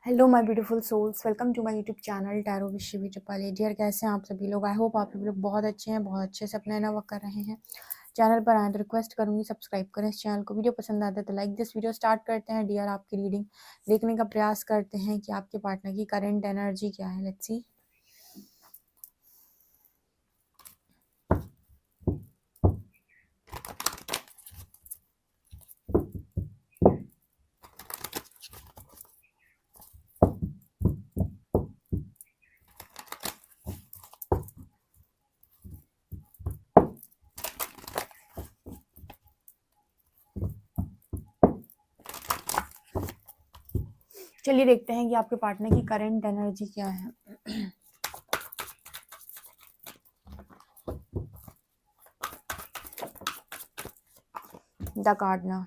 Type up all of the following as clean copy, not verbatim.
Hello my beautiful souls, welcome to my YouTube channel tarot with Shivi Chapale. Dear, कैसे हैं आप सभी लोग? आई होप आप सभी लोग बहुत अच्छे हैं, बहुत अच्छे से अपना इनर वर्क कर रहे हैं। चैनल पर आए तो रिक्वेस्ट करूंगी सब्सक्राइब करें इस चैनल को। वीडियो पसंद आता है तो लाइक दिस वीडियो। स्टार्ट करते हैं डियर आपकी रीडिंग। देखने का प्रयास करते हैं कि आपके पार्टनर की करंट एनर्जी क्या है। Let's see. चलिए देखते हैं कि आपके पार्टनर की करंट एनर्जी क्या है। द कार्डनर,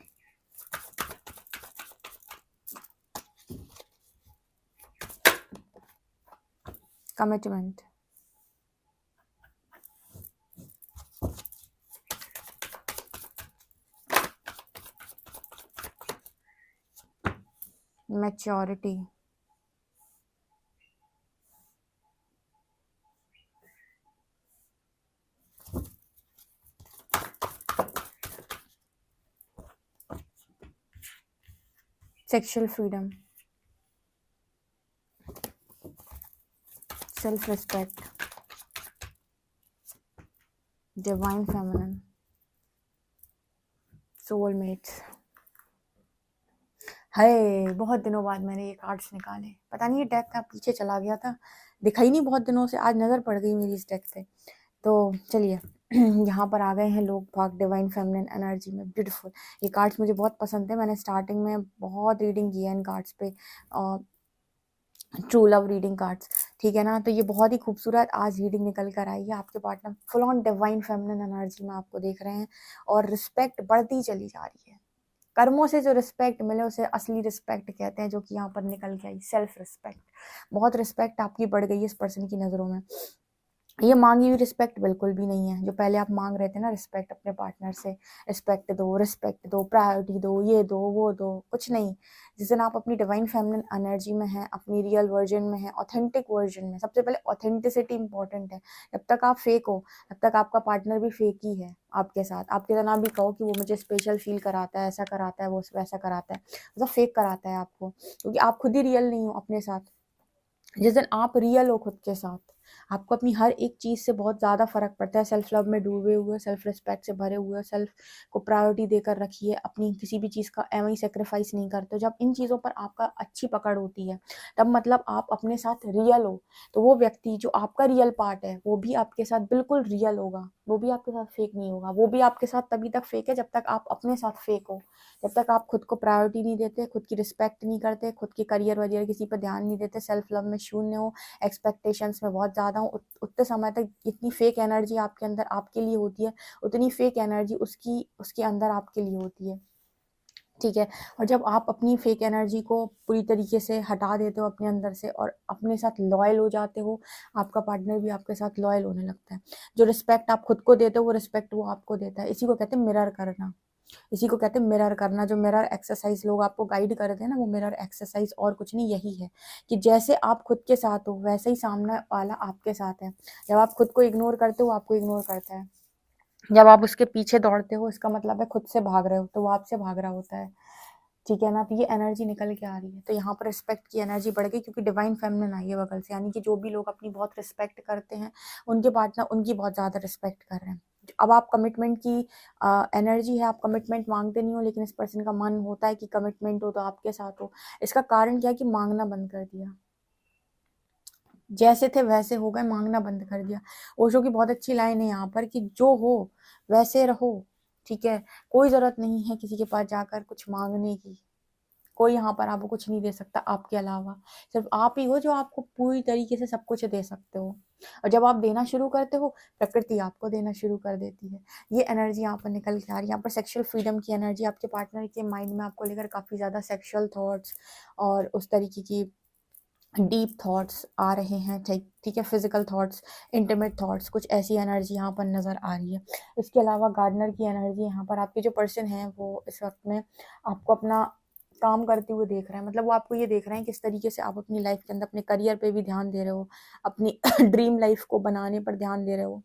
commitment, maturity, sexual freedom, self respect, divine feminine, soulmates. Hi, बहुत दिनों बाद मैंने ये कार्ड्स निकाले। पता नहीं ये डेक का पीछे चला गया था, दिखाई नहीं बहुत दिनों से। आज नज़र पड़ गई मेरी इस डेक पे। तो चलिए यहाँ पर आ गए हैं लोग भाग डिवाइन फेमिनिन एनर्जी में। ब्यूटीफुल, ये कार्ड्स मुझे बहुत पसंद है। मैंने स्टार्टिंग में बहुत रीडिंग की है इन कार्ड्स पे, ट्रू लव रीडिंग कार्ड्स, ठीक है ना। तो ये बहुत ही खूबसूरत आज रीडिंग निकल कर आई है। आपके partner full on divine feminine energy में आपको देख रहे हैं और रिस्पेक्ट बढ़ती चली जा रही है। कर्मों से जो रिस्पेक्ट मिले उसे असली रिस्पेक्ट कहते हैं, जो कि यहाँ पर निकल के आई सेल्फ रिस्पेक्ट। बहुत रिस्पेक्ट आपकी बढ़ गई है इस पर्सन की नज़रों में। ये मांगी हुई रिस्पेक्ट बिल्कुल भी नहीं है। जो पहले आप मांग रहे थे ना रिस्पेक्ट अपने पार्टनर से, रिस्पेक्ट दो, प्रायोरिटी दो, ये दो वो दो, कुछ नहीं। जिस दिन आप अपनी डिवाइन फेमिनिन एनर्जी में हैं, अपनी रियल वर्जन में हैं, ऑथेंटिक वर्जन में, सबसे पहले ऑथेंटिसिटी इंपॉर्टेंट है। जब तक आप फेक हो तब तक आपका पार्टनर भी फेक ही है आपके साथ। आप कितना भी कहो कि वो मुझे स्पेशल फील कराता है, ऐसा कराता है, वो वैसा कराता है, मतलब फेक कराता है आपको, क्योंकि आप खुद ही रियल नहीं हो अपने साथ। जिस दिन आप रियल हो खुद के साथ, आपको अपनी हर एक चीज़ से बहुत ज़्यादा फ़र्क पड़ता है। सेल्फ लव में डूबे हुए, सेल्फ रिस्पेक्ट से भरे हुए, सेल्फ को प्रायोरिटी देकर रखिए, अपनी किसी भी चीज़ का एवं ही सेक्रीफाइस नहीं करते। जब इन चीज़ों पर आपका अच्छी पकड़ होती है तब मतलब आप अपने साथ रियल हो। तो वो व्यक्ति जो आपका रियल पार्ट है वो भी आपके साथ बिल्कुल रियल होगा, वो भी आपके साथ फेक नहीं होगा। वो भी आपके साथ तभी तक फेक है जब तक आप अपने साथ फेक हो, जब तक आप खुद को प्रायोरिटी नहीं देते, खुद की रिस्पेक्ट नहीं करते, खुद के करियर वगैरह किसी पर ध्यान नहीं देते, सेल्फ लव में शून्य हो, एक्सपेक्टेशंस में बहुत ज़्यादा हो। उतने समय तक इतनी फेक एनर्जी आपके अंदर आपके लिए होती है, उतनी फेक एनर्जी उसके अंदर आपके लिए होती है, ठीक है। और जब आप अपनी फेक एनर्जी को पूरी तरीके से हटा देते हो अपने अंदर से और अपने साथ लॉयल हो जाते हो, आपका पार्टनर भी आपके साथ लॉयल होने लगता है। जो रिस्पेक्ट आप खुद को देते हो वो रिस्पेक्ट वो आपको देता है। इसी को कहते हैं मिरर करना, इसी को कहते हैं मिरर करना। जो मिरर एक्सरसाइज लोग आपको गाइड करते हैं ना, वो मिरर एक्सरसाइज और कुछ नहीं यही है कि जैसे आप खुद के साथ हो वैसे ही सामने वाला आपके साथ है। जब आप खुद को इग्नोर करते हो वो आपको इग्नोर करता है। जब आप उसके पीछे दौड़ते हो इसका मतलब है खुद से भाग रहे हो, तो वो आपसे भाग रहा होता है, ठीक है ना। तो ये एनर्जी निकल के आ रही है। तो यहाँ पर रिस्पेक्ट की एनर्जी बढ़ गई क्योंकि डिवाइन फेमिनिन आई है बगल से, यानी कि जो भी लोग अपनी बहुत रिस्पेक्ट करते हैं उनके पार्टनर उनकी बहुत ज़्यादा रिस्पेक्ट कर रहे हैं। अब आप कमिटमेंट की एनर्जी है, आप कमिटमेंट मांगते नहीं हो, लेकिन इस पर्सन का मन होता है कि कमिटमेंट हो तो आपके साथ हो। इसका कारण क्या है कि मांगना बंद कर दिया, जैसे थे वैसे हो गए, मांगना बंद कर दिया। ओशो की बहुत अच्छी लाइन है यहाँ पर कि जो हो वैसे रहो, ठीक है। कोई ज़रूरत नहीं है किसी के पास जाकर कुछ मांगने की। कोई यहाँ पर आपको कुछ नहीं दे सकता आपके अलावा। सिर्फ आप ही हो जो आपको पूरी तरीके से सब कुछ दे सकते हो। और जब आप देना शुरू करते हो प्रकृति आपको देना शुरू कर देती है। ये एनर्जी यहाँ पर निकल के आ रही है। यहाँ पर सेक्सुअल फ्रीडम की एनर्जी आपके पार्टनर के माइंड में आपको लेकर काफ़ी ज़्यादा सेक्सुअल थॉट्स और उस तरीके की डीप थॉट्स आ रहे हैं, ठीक है। फिजिकल थॉट्स, इंटीमेट थॉट्स, कुछ ऐसी एनर्जी यहाँ पर नज़र आ रही है। इसके अलावा गार्डनर की एनर्जी यहाँ पर आपके जो पर्सन हैं वो इस वक्त में आपको अपना काम करते हुए देख रहे हैं, मतलब वो आपको ये देख रहे हैं किस तरीके से आप अपनी लाइफ के अंदर अपने करियर पे भी ध्यान दे रहे हो, अपनी ड्रीम लाइफ को बनाने पर ध्यान दे रहे हो।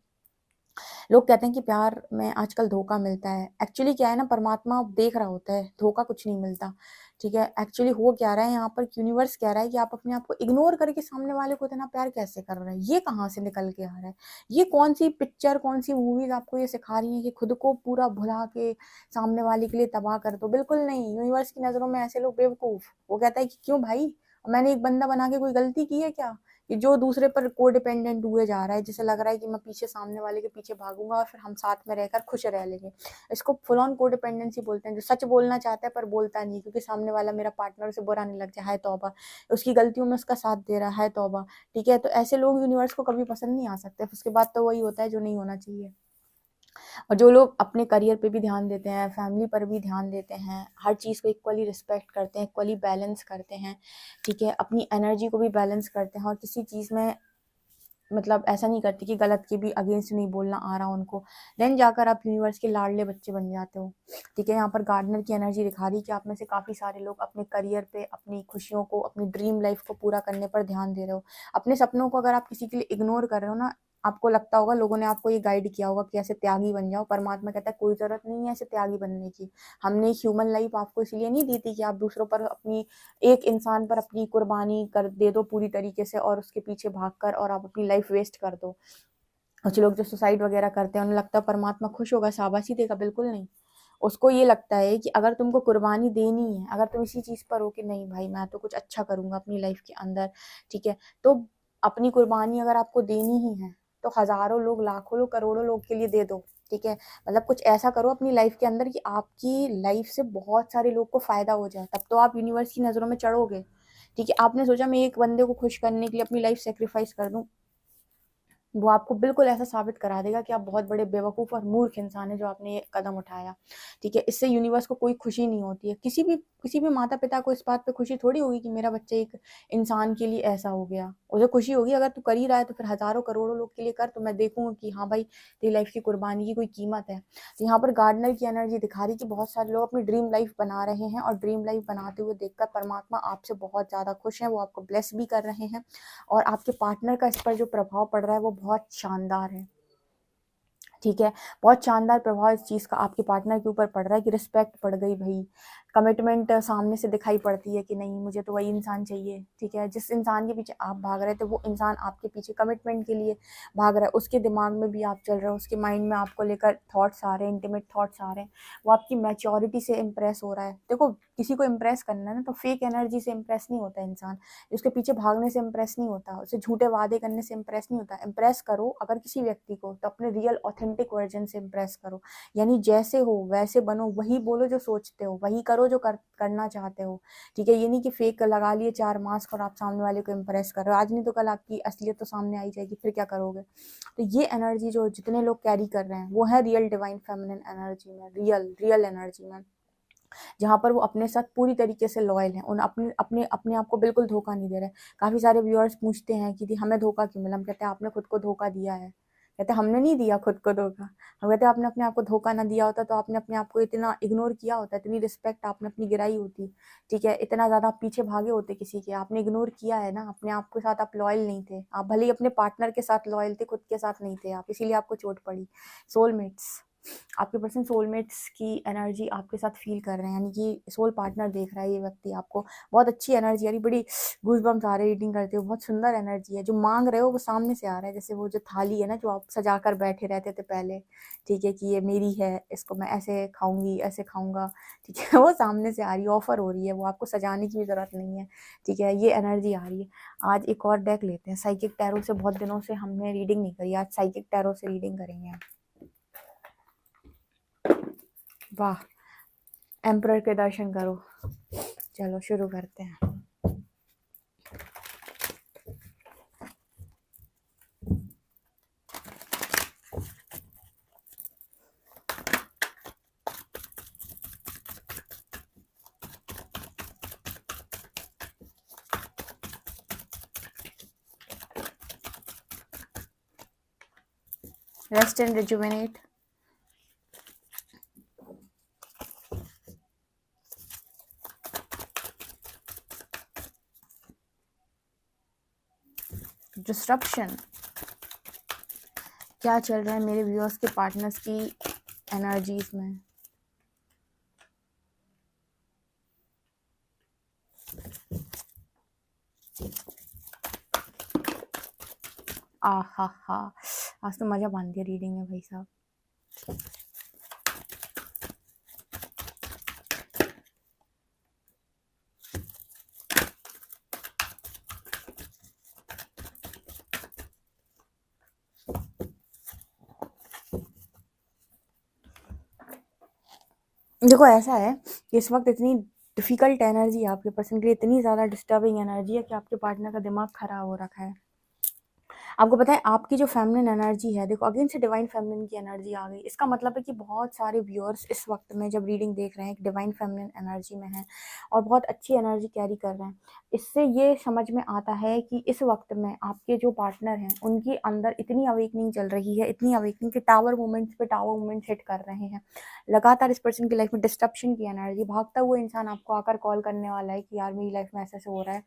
लोग कहते हैं कि प्यार में आजकल धोखा मिलता है। एक्चुअली क्या है ना, परमात्मा देख रहा होता है, धोखा कुछ नहीं मिलता, ठीक है। एक्चुअली हो क्या रहा है यहाँ पर, यूनिवर्स कह रहा है कि आप अपने आप को इग्नोर करके सामने वाले को इतना प्यार कैसे कर रहे हैं, ये कहाँ से निकल के आ रहा है, ये कौन सी पिक्चर, कौन सी मूवीज आपको ये सिखा रही है कि खुद को पूरा भुला के सामने वाले के लिए तबाह कर दो। बिल्कुल नहीं, यूनिवर्स की नजरों में ऐसे लोग बेवकूफ। वो कहता है कि क्यों भाई, मैंने एक बंदा बना के कोई गलती की है क्या, कि जो दूसरे पर को डिपेंडेंट हुए जा रहा है, जिसे लग रहा है कि मैं पीछे सामने वाले के पीछे भागूंगा और फिर हम साथ में रहकर खुश रह लेंगे। इसको फुल ऑन को डिपेंडेंसी बोलते हैं, जो सच बोलना चाहता है पर बोलता नहीं, क्योंकि सामने वाला मेरा पार्टनर उसे बुरा नहीं लग जाए, है तौबा, उसकी गलतियों में उसका साथ दे रहा है, तौबा, ठीक है। तो ऐसे लोग यूनिवर्स को कभी पसंद नहीं आ सकते। उसके बाद तो वही होता है जो नहीं होना चाहिए। और जो लोग अपने करियर पे भी ध्यान देते हैं, फैमिली पर भी ध्यान देते हैं, हर चीज़ को इक्वली रिस्पेक्ट करते हैं, इक्वली बैलेंस करते हैं, ठीक है, अपनी एनर्जी को भी बैलेंस करते हैं, और किसी चीज़ में मतलब ऐसा नहीं करते कि गलत के भी अगेंस्ट नहीं बोलना आ रहा उनको, देन जाकर आप यूनिवर्स के लाडले बच्चे बन जाते हो, ठीक है। यहाँ पर गार्डनर की एनर्जी दिखा रही है कि आप में से काफ़ी सारे लोग अपने करियर पे, अपनी खुशियों को, अपनी ड्रीम लाइफ को पूरा करने पर ध्यान दे रहे हो। अपने सपनों को अगर आप किसी के लिए इग्नोर कर रहे हो ना, आपको लगता होगा लोगों ने आपको ये गाइड किया होगा कि ऐसे त्यागी बन जाओ, परमात्मा कहता है कोई ज़रूरत नहीं है ऐसे त्यागी बनने की। हमने ह्यूमन लाइफ आपको इसलिए नहीं दी थी कि आप दूसरों पर अपनी, एक इंसान पर अपनी कुर्बानी कर दे दो पूरी तरीके से और उसके पीछे भागकर और आप अपनी लाइफ वेस्ट कर दो। कुछ लोग जो सुसाइड वगैरह करते हैं उन्हें लगता है परमात्मा खुश होगा, शाबाशी देगा, बिल्कुल नहीं। उसको ये लगता है कि अगर तुमको कुर्बानी देनी है, अगर तुम इसी चीज़ पर हो कि नहीं भाई मैं तो कुछ अच्छा करूंगा अपनी लाइफ के अंदर, ठीक है, तो अपनी कुर्बानी अगर आपको देनी ही है तो हजारों लोग, लाखों लोग, करोड़ों लोग के लिए दे दो, ठीक है। मतलब कुछ ऐसा करो अपनी लाइफ के अंदर कि आपकी लाइफ से बहुत सारे लोग को फायदा हो जाए, तब तो आप यूनिवर्स की नजरों में चढ़ोगे, ठीक है। आपने सोचा मैं एक बंदे को खुश करने के लिए अपनी लाइफ सेक्रीफाइस कर दूं, वो आपको बिल्कुल ऐसा साबित करा देगा कि आप बहुत बड़े बेवकूफ़ और मूर्ख इंसान हैं जो आपने ये कदम उठाया, ठीक है। इससे यूनिवर्स को कोई खुशी नहीं होती है। किसी भी माता पिता को इस बात पे खुशी थोड़ी होगी कि मेरा बच्चा एक इंसान के लिए ऐसा हो गया। उसे खुशी होगी अगर तू कर ही रहा है तो फिर हजारों करोड़ों लोग के लिए कर, तो मैं देखूंगा कि हाँ भाई तेरी लाइफ की कुर्बानी की कोई कीमत है। तो यहाँ पर गार्डनर की एनर्जी दिखा रही कि बहुत सारे लोग अपनी ड्रीम लाइफ बना रहे हैं, और ड्रीम लाइफ बनाते हुए देखकर परमात्मा आपसे बहुत ज़्यादा खुश है, वो आपको ब्लेस भी कर रहे हैं, और आपके पार्टनर का इस पर जो प्रभाव पड़ रहा है वो बहुत शानदार है, ठीक है। बहुत शानदार प्रभाव इस चीज़ का आपके पार्टनर के ऊपर पड़ रहा है कि रिस्पेक्ट पड़ गई भाई, कमिटमेंट सामने से दिखाई पड़ती है कि नहीं मुझे तो वही इंसान चाहिए, ठीक है। जिस इंसान के पीछे आप भाग रहे थे वो इंसान आपके पीछे कमिटमेंट के लिए भाग रहा है, उसके दिमाग में भी आप चल रहे हो, उसके माइंड में आपको लेकर थॉट्स आ रहे हैं, इंटीमेट थॉट्स आ रहे हैं, वो आपकी मैच्योरिटी से इम्प्रेस हो रहा है। देखो किसी को इम्प्रेस करना है ना तो फेक एनर्जी से इम्प्रेस नहीं होता इंसान, उसके पीछे भागने से इम्प्रेस नहीं होता, उसे झूठे वादे करने से इम्प्रेस नहीं होता। इम्प्रेस करो अगर किसी व्यक्ति को तो अपने रियल ऑथेंटिक वर्जन से इम्प्रेस करो, यानी जैसे हो वैसे बनो, वही बोलो जो सोचते हो, वही करो जो करना चाहते हो, ठीक है। ये नहीं कि फेक लगा लिए 4 मास्क और आप सामने वाले को इम्प्रेस कर रहे हो, आज नहीं तो कल आपकी असलियत तो सामने आई जाएगी, फिर क्या करोगे। तो ये एनर्जी जो जितने लोग कैरी कर रहे हैं वो है रियल डिवाइन फेमिनिन एनर्जी में, रियल एनर्जी में, जहाँ पर वो अपने साथ पूरी तरीके से लॉयल हैं, उन अपने अपने अपने आप को बिल्कुल धोखा नहीं दे रहे। काफ़ी सारे व्यूअर्स पूछते हैं कि हमें धोखा क्यों मिला, हम कहते हैं आपने खुद को धोखा दिया है, कहते हमने नहीं दिया खुद को धोखा। हम कहते आपने अपने आप को धोखा ना दिया होता तो आपने अपने आप को इतना इग्नोर किया होता, इतनी रिस्पेक्ट आपने अपनी गिराई होती, ठीक है, इतना ज़्यादा आप पीछे भागे होते किसी के, आपने इग्नोर किया है ना, अपने आप के साथ आप लॉयल नहीं थे, आप भले ही अपने पार्टनर के साथ लॉयल थे, खुद के साथ नहीं थे आप, इसीलिए आपको चोट पड़ी। सोलमेट्स, आपके पर्सन सोलमेट्स की एनर्जी आपके साथ फील कर रहे हैं, यानी कि सोल पार्टनर देख रहा है ये व्यक्ति आपको, बहुत अच्छी एनर्जी आ रही, बड़ी गूज़बम्स आ रहे, रीडिंग करते हो बहुत सुंदर एनर्जी है, जो मांग रहे हो वो सामने से आ रहा है, जैसे वो जो थाली है ना जो आप सजा कर बैठे रहते थे पहले, ठीक है, कि ये मेरी है, इसको मैं ऐसे खाऊंगी ऐसे खाऊंगा, ठीक है, वो सामने से आ रही है, ऑफर हो रही है, वो आपको सजाने की भी ज़रूरत नहीं है, ठीक है, ये एनर्जी आ रही है। आज एक और डेक लेते हैं, साइकिक टैरो से बहुत दिनों से हमने रीडिंग नहीं करी, आज साइकिक टैरो से रीडिंग करेंगे। वाह, एम्परर के दर्शन करो। चलो शुरू करते हैं। Rest and rejuvenate. डिस्ट्रप्शन। क्या चल रहा है मेरे व्यूअर्स के पार्टनर्स की एनर्जीज में? हा आज तो मजा बांध दिया रीडिंग में भाई साहब। देखो ऐसा है कि इस वक्त इतनी डिफिकल्ट एनर्जी है आपके पर्सन के लिए, इतनी ज़्यादा डिस्टर्बिंग एनर्जी है कि आपके पार्टनर का दिमाग खराब हो रखा है। आपको पता है आपकी जो फेमिनिन एनर्जी है, देखो अगेन से डिवाइन फेमिनिन की एनर्जी आ गई। इसका मतलब है कि बहुत सारे व्यूअर्स इस वक्त में जब रीडिंग देख रहे हैं डिवाइन फेमिनिन एनर्जी में हैं और बहुत अच्छी एनर्जी कैरी कर रहे हैं। इससे ये समझ में आता है कि इस वक्त में आपके जो पार्टनर हैं उनके अंदर इतनी अवेकनिंग चल रही है, इतनी अवेकनिंग कि टावर मोमेंट्स पे टावर मोमेंट्स हिट कर रहे हैं। लगातार इस पर्सन की लाइफ में डिस्ट्रप्शन की एनर्जी, भागता हुआ इंसान आपको आकर कॉल करने वाला है कि यार मेरी लाइफ में ऐसा ऐसा हो रहा है,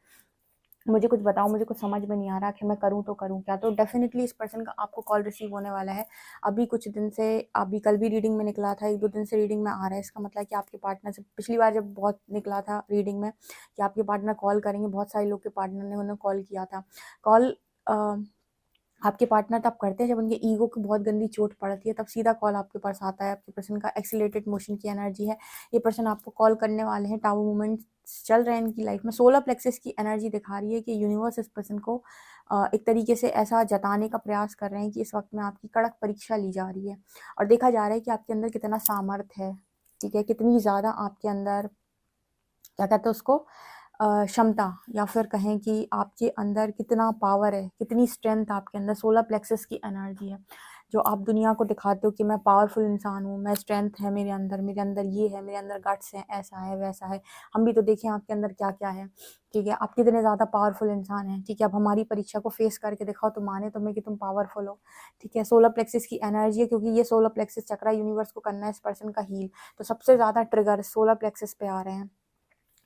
मुझे कुछ बताओ, मुझे कुछ समझ में नहीं आ रहा कि मैं करूँ तो करूँ क्या। तो डेफिनेटली इस पर्सन का आपको कॉल रिसीव होने वाला है अभी कुछ दिन से। अभी कल भी रीडिंग में निकला था, 1-2 दिन से रीडिंग में आ रहा है। इसका मतलब है कि आपके पार्टनर से पिछली बार जब बहुत निकला था रीडिंग में कि आपके पार्टनर कॉल करेंगे, बहुत सारे लोग के पार्टनर ने उन्हें कॉल किया था। कॉल आपके पार्टनर तब करते हैं जब उनके ईगो की बहुत गंदी चोट पड़ती है, तब सीधा कॉल आपके पास आता है। आपके पर्सन का एक्सीलरेटेड मोशन की एनर्जी है, ये पर्सन आपको कॉल करने वाले हैं। टावर मूवमेंट्स चल रहे हैं इनकी लाइफ में। सोलर प्लेक्सस की एनर्जी दिखा रही है कि यूनिवर्स इस पर्सन को एक तरीके से ऐसा जताने का प्रयास कर रहे हैं कि इस वक्त में आपकी कड़क परीक्षा ली जा रही है और देखा जा रहा है कि आपके अंदर कितना सामर्थ्य है, ठीक है, कितनी ज़्यादा आपके अंदर क्या कहते हैं उसको क्षमता, या फिर कहें कि आपके अंदर कितना पावर है, कितनी स्ट्रेंथ आपके अंदर। सोलर प्लेक्सस की एनर्जी है जो आप दुनिया को दिखाते हो कि मैं पावरफुल इंसान हूँ, मैं स्ट्रेंथ है मेरे अंदर ये है, मेरे अंदर गट्स हैं, ऐसा है वैसा है। हम भी तो देखें आपके अंदर क्या क्या है, ठीक है, आप कितने ज़्यादा पावरफुल इंसान हैं, ठीक है। अब हमारी परीक्षा को फेस करके दिखाओ तो माने तुम्हें कि तुम पावरफुल हो, ठीक है। सोलर प्लेक्सस की एनर्जी है क्योंकि ये सोलर प्लेक्सस चक्रा यूनिवर्स को करना है इस पर्सन का हील, तो सबसे ज़्यादा ट्रिगर सोलर प्लेक्सस पे आ रहे हैं।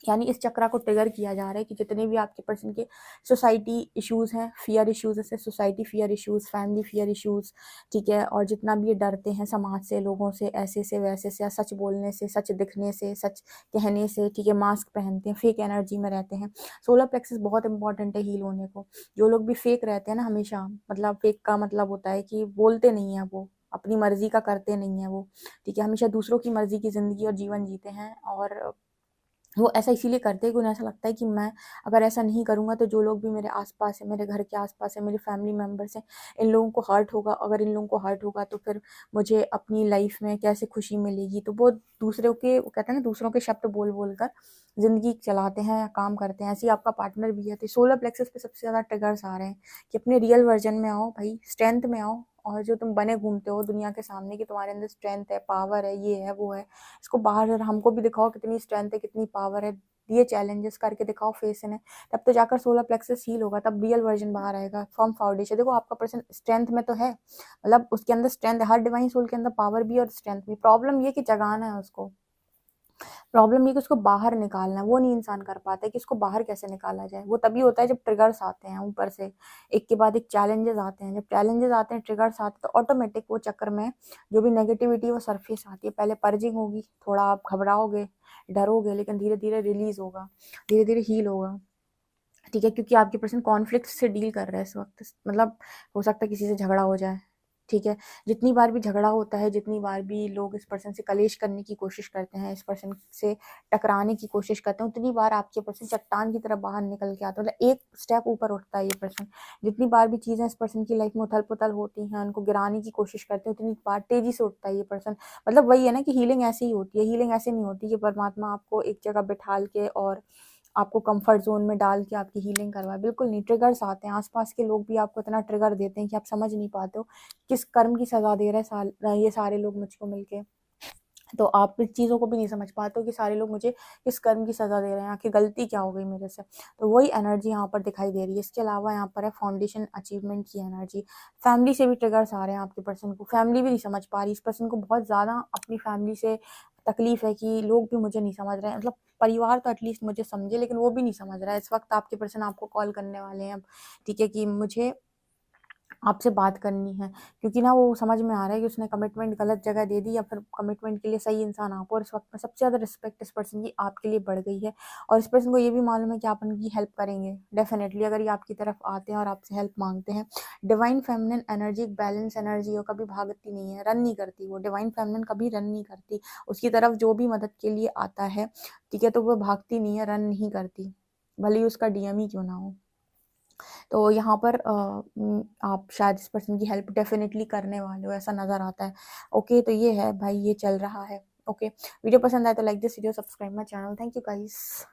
यानी इस चक्रा को ट्रिगर किया जा रहा है कि जितने भी आपके पर्सन के सोसाइटी इश्यूज़ हैं, फियर इश्यूज़, जैसे society fear issues, family fear issues, ठीक है, और जितना भी ये डरते हैं समाज से, लोगों से, ऐसे से वैसे से, या सच बोलने से, सच दिखने से, सच कहने से, ठीक है, मास्क पहनते हैं, फेक एनर्जी में रहते हैं। सोलर प्लेक्सस बहुत इंपॉर्टेंट है हील होने को। जो लोग भी फेक रहते हैं ना हमेशा, मतलब फेक का मतलब होता है कि बोलते नहीं है, वो अपनी मर्जी का करते नहीं है वो, ठीक है, हमेशा दूसरों की मर्जी की ज़िंदगी और जीवन जीते हैं। और वो ऐसा इसीलिए करते हैं कि उन्हें ऐसा लगता है कि मैं अगर ऐसा नहीं करूँगा तो जो लोग भी मेरे आस-पास हैं, मेरे घर के आस-पास हैं, मेरे फैमिली मेंबर्स हैं, इन लोगों को हर्ट होगा। अगर इन लोगों को हर्ट होगा तो फिर मुझे अपनी लाइफ में कैसे खुशी मिलेगी। तो वो दूसरों के, वो कहते हैं ना, दूसरों के शब्द बोल-बोल कर ज़िंदगी चलाते हैं या काम करते हैं। ऐसे ही आपका पार्टनर भी है। तो सोलर प्लेक्सस पे सबसे ज़्यादा ट्रिगर्स आ रहे हैं कि अपने रियल वर्जन में आओ भाई, स्ट्रेंथ में आओ, और जो तुम बने घूमते हो दुनिया के सामने कि तुम्हारे अंदर स्ट्रेंथ है, पावर है, ये है, वो है, इसको बाहर हमको भी दिखाओ कितनी स्ट्रेंथ है, कितनी पावर है। ये चैलेंजेस करके दिखाओ फेस इन्हें, तब तो जाकर सोलर प्लेक्सस हील होगा, तब रियल वर्जन बाहर आएगा, फर्म फाउंडेशन। देखो आपका पर्सन स्ट्रेंथ में तो है, मतलब उसके अंदर स्ट्रेंथ है, हर डिवाइन सोल के अंदर पावर भी और स्ट्रेंथ भी। प्रॉब्लम ये कि जगाना है उसको, प्रॉब्लम ये कि उसको बाहर निकालना है, वो नहीं इंसान कर पाता है कि इसको बाहर कैसे निकाला जाए। वो तभी होता है जब ट्रिगर्स आते हैं ऊपर से, एक के बाद एक चैलेंजेस आते हैं। जब चैलेंजेस आते हैं, ट्रिगर्स आते हैं, तो ऑटोमेटिक वो चक्कर में जो भी नेगेटिविटी वो सरफेस आती है। पहले पर्जिंग होगी, थोड़ा आप घबराओगे, डरोगे, लेकिन धीरे धीरे रिलीज होगा, धीरे धीरे हील होगा, ठीक है, क्योंकि आपके पर्सन कॉन्फ्लिक्ट से डील कर रहा है इस वक्त। मतलब हो सकता है किसी से झगड़ा हो जाए, ठीक है। जितनी बार भी झगड़ा होता है, जितनी बार भी लोग इस पर्सन से कलेश करने की कोशिश करते हैं, इस पर्सन से टकराने की कोशिश करते हैं, उतनी बार आपके पर्सन चट्टान की तरफ बाहर निकल के आता है, मतलब एक स्टेप ऊपर उठता है ये पर्सन। जितनी बार भी चीज़ें इस पर्सन की लाइफ में उथल पुथल होती हैं, उनको गिराने की कोशिश करते हैं, उतनी बार तेजी से उठता है ये पर्सन। मतलब वही है ना कि हीलिंग ऐसे ही होती है। हीलिंग ऐसे नहीं होती कि परमात्मा आपको एक जगह बिठाल के और आपको कंफर्ट जोन में डाल के आपकी हीलिंग करवाए, बिल्कुल नहीं। ट्रिगर्स आते हैं, आसपास के लोग भी आपको इतना ट्रिगर देते हैं कि आप समझ नहीं पाते हो किस कर्म की सजा दे रहे हैं ये सारे लोग मुझको मिलके। तो आप इस चीज़ों को भी नहीं समझ पाते हो कि सारे लोग मुझे किस कर्म की सजा दे रहे हैं, आखिर गलती क्या हो गई मेरे से। तो वही एनर्जी यहाँ पर दिखाई दे रही है। इसके अलावा यहाँ पर है फाउंडेशन अचीवमेंट की एनर्जी। फैमिली से भी ट्रिगर्स आ रहे हैं आपके पर्सन को, फैमिली भी नहीं समझ पा रही इस पर्सन को, बहुत ज़्यादा अपनी फैमिली से तकलीफ है कि लोग भी मुझे नहीं समझ रहे हैं, मतलब परिवार तो एटलीस्ट मुझे समझे, लेकिन वो भी नहीं समझ रहा है। इस वक्त आपके पर्सन आपको कॉल करने वाले हैं अब, ठीक है, कि मुझे आपसे बात करनी है, क्योंकि ना वो समझ में आ रहा है कि उसने कमिटमेंट गलत जगह दे दी, या फिर कमिटमेंट के लिए सही इंसान आप हो। और इस वक्त में सबसे ज़्यादा रिस्पेक्ट इस पर्सन की आपके लिए बढ़ गई है, और इस पर्सन को ये भी मालूम है कि आप उनकी हेल्प करेंगे डेफिनेटली, अगर ये आपकी तरफ आते हैं और आपसे हेल्प मांगते हैं। डिवाइन फेमिनिन एनर्जी एक बैलेंस एनर्जी हो, कभी भागती नहीं है, रन नहीं करती वो। डिवाइन फेमिनिन कभी रन नहीं करती, उसकी तरफ जो भी मदद के लिए आता है, ठीक है, तो वो भागती नहीं है, रन नहीं करती, भले ही उसका डीएम ही क्यों ना हो। तो यहाँ पर आप शायद इस पर्सन की हेल्प डेफिनेटली करने वाले हो, ऐसा नज़र आता है। ओके, तो ये है भाई, ये चल रहा है। ओके, वीडियो पसंद आए तो like this video, subscribe my channel. Thank you guys.